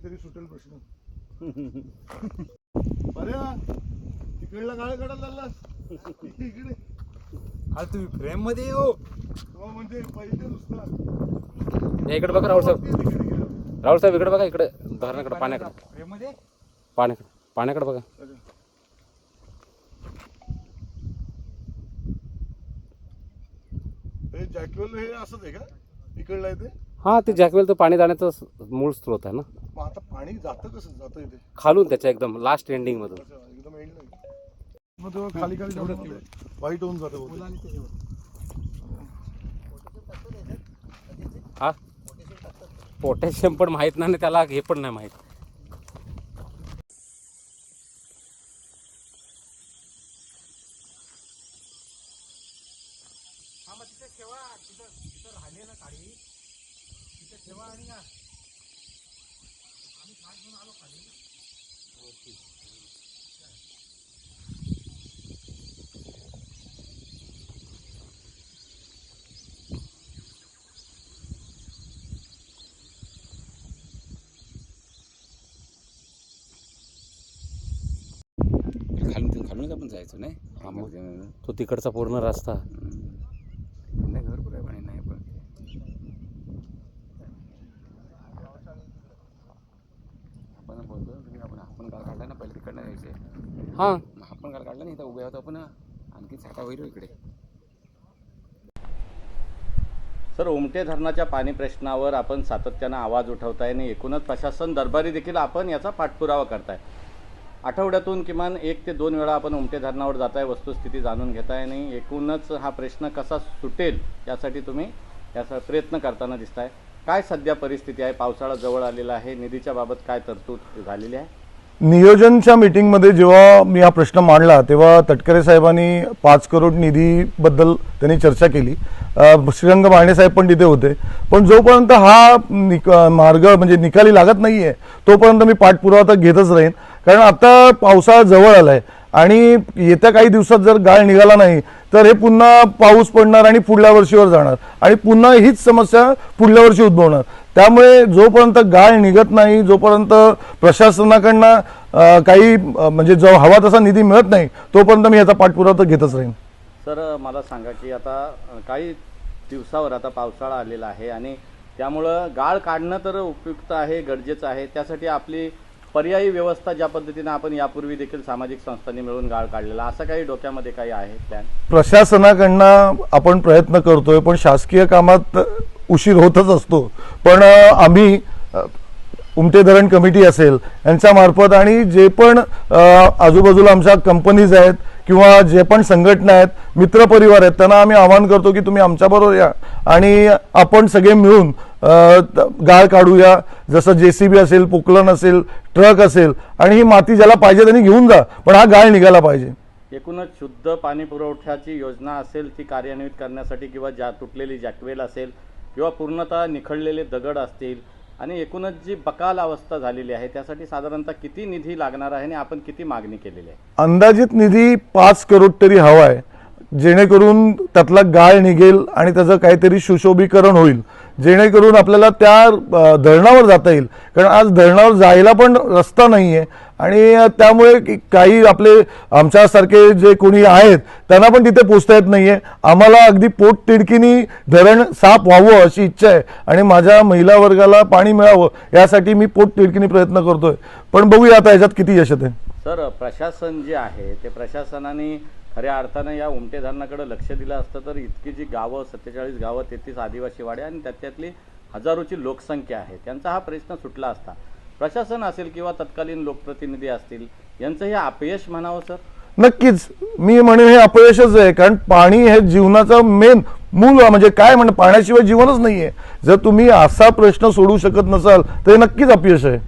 तरी सुटेल प्रश्न. अरे तिकडला गाळ काढायला लागला इकडे. अरे तुम्ही फ्रेम मध्ये येऊ. हो म्हणजे पाहिजे नुसता. इकडे बघा राहुल साहेब, राहुल साहेब इकडे बघा, इकडे धरणाकडे, पाण्याकडे, फ्रेम मध्ये पाण्याकडे, पाण्याकडे बघा. हे जॅकवेल हे असंच आहे का इकडला आहे ते? हा, ते जॅकवेल तर पाणी जाण्याचं मूळ स्रोत आहे ना. मग आता पाणी जातं कसं जातं इथे? खालून त्याच्या एकदम लास्ट एंडिंग मधून. एकदम एंड नाही मग तेव्हा खाली खाली वाईट होऊन जातं बहुतेक. हा, पोटॅशियम पण माहित नाही, त्याला हे पण नाही माहित. खालूनच आपण जायचो नाही. हा, मग तो तिकडचा पूर्ण रस्ता. नाही भरपूर आहे पाणी नाही पण आपण बोलतो तुम्ही आपण गाळ काढला ना पहिले तिकडनं यायचे. हा, आपण गाळ काढला नाही इथं उभे होतो आपण आणखी साठा होईल इकडे. सर, उमटे धरणाच्या पाणी प्रश्नावर आपण सातत्यानं आवाज उठवताय आणि एकूणच प्रशासन दरबारी देखील आपण याचा पाठपुरावा करताय. आठवड्यातून किमान 1 ते 2 वेळा आपण उमटे धरणावर जाताय, वस्तुस्थिती जाणून घेताय आणि एकूणच हा प्रश्न कसा सुटेल यासाठी तुम्ही याचा प्रयत्न करताना दिसताय. काय सध्या परिस्थिती आहे? पावसाळा जवळ आलेला आहे, निधीच्या बाबत काय तरतूद झालेली आहे? नियोजनच्या मीटिंगमध्ये जेव्हा मी हा प्रश्न मांडला तेव्हा तटकरे साहेबांनी 5 करोड निधीबद्दल त्यांनी चर्चा केली. श्रीरंग माने साहेब पण तिथे होते. पण जोपर्यंत हा मार्ग म्हणजे निकाली लागत नाही आहे तोपर्यंत मी पाठपुरावा तर घेतच राहीन. कारण आता पावसाळा जवळ आला आहे आणि येत्या काही दिवसात जर गाळ निघाला नाही तर हे पुन्हा पाऊस पडणार आणि पुढल्या वर्षीवर जाणार आणि पुन्हा हीच समस्या पुढल्या वर्षी उद्भवणार. त्यामुळे जोपर्यंत गाळ निघत नाही, जोपर्यंत प्रशासनाकडनं काही म्हणजे जो हवा तसा निधी मिळत नाही तोपर्यंत मी याचा पाठपुरावा तर घेतच राहीन. सर, मला सांगा की आता काही दिवसावर आता पावसाळा आलेला आहे आणि त्यामुळं गाळ काढणं तर उपयुक्त आहे, गरजेचं आहे. त्यासाठी आपली पर्यायी व्यवस्था ज्या पद्धतीने आपण यापूर्वी देखील सामाजिक संस्थांनी मिळून गाळ काढलेला, असं काही डोक्यामध्ये काही आहे प्लॅन? प्रशासनाकडनं आपण प्रयत्न करतोय पण शासकीय कामात उशीर होतच असतो. पण आम्ही उमटे धरण कमिटी असेल यांच्या मार्फत आणि जे पण आजूबाजूला आमच्या कंपनीज आहेत किंवा जे पण संघटना आहेत, मित्रपरिवार आहेत, त्यांना आम्ही आवाहन करतो की तुम्ही आमच्याबरोबर या आणि आपण सगळे मिळून गाळ काढूया. जसं JCB असेल, पोकलन असेल, ट्रक असेल आणि ही माती ज्याला पाहिजे त्यांनी घेऊन जा, पण हा गाळ निघाला पाहिजे. एकूणच शुद्ध पाणी पुरवठ्याची योजना असेल ती कार्यान्वित करण्यासाठी किंवा तुटलेली जॅकवेल असेल किंवा पूर्णतः निखळलेले दगड असतील आणि एकूणच जी बकाल अवस्था झालेली आहे त्यासाठी साधारणतः किती निधी लागणार आहे आणि आपण किती मागणी केलेली आहे? अंदाजित निधी 5 करोड तरी हवा आहे, जेणेकरून त्यातला गाळ निघेल आणि त्याचं काहीतरी सुशोभीकरण होईल, जेणेकरून आपल्याला त्या धरणावर जाता येईल. कारण आज धरणावर जायला पण रस्ता नाही आहे आणि त्यामुळे काही आपले आमच्यासारखे जे कोणी आहेत त्यांना पण तिथे पोचता येत नाही आहे. आम्हाला अगदी पोट तिडकीनी धरण साफ व्हावं अशी इच्छा आहे आणि माझ्या महिला वर्गाला पाणी मिळावं यासाठी मी पोट तिडकीनी प्रयत्न करतोय. पण बघूया आता याच्यात किती यश येते. सर, प्रशासन जे आहे ते प्रशासनाने खऱ्या अर्थानं या उमटे धरणाकडे लक्ष दिलं असतं तर इतकी जी गावं 47 गावं, 33 आदिवासी वाडे आणि त्यातली हजारोची लोकसंख्या आहे त्यांचा हा प्रश्न सुटला असता. प्रशासन असेल किंवा तत्कालीन लोकप्रतिनिधी असतील यांचं हे अपयश म्हणावं सर? नक्कीच मी म्हणेन हे अपयशच आहे. कारण पाणी हे जीवनाचं मेन मूल म्हणजे काय म्हणणं, पाण्याशिवाय जीवनच नाहीये. जर तुम्ही असा प्रश्न सोडू शकत नसाल तर हे नक्कीच अपयश आहे.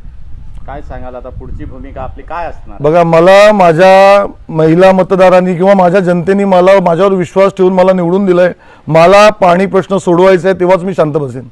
काय सांगाल आता पुढची भूमिका आपली काय असणार? बघा, मला माझ्या महिला मतदारांनी किंवा माझ्या जनतेने माझ्यावर विश्वास ठेवून मला निवडून दिलाय. मला पाणी प्रश्न सोडवायचा आहे तेव्हाच मी शांत बसेन.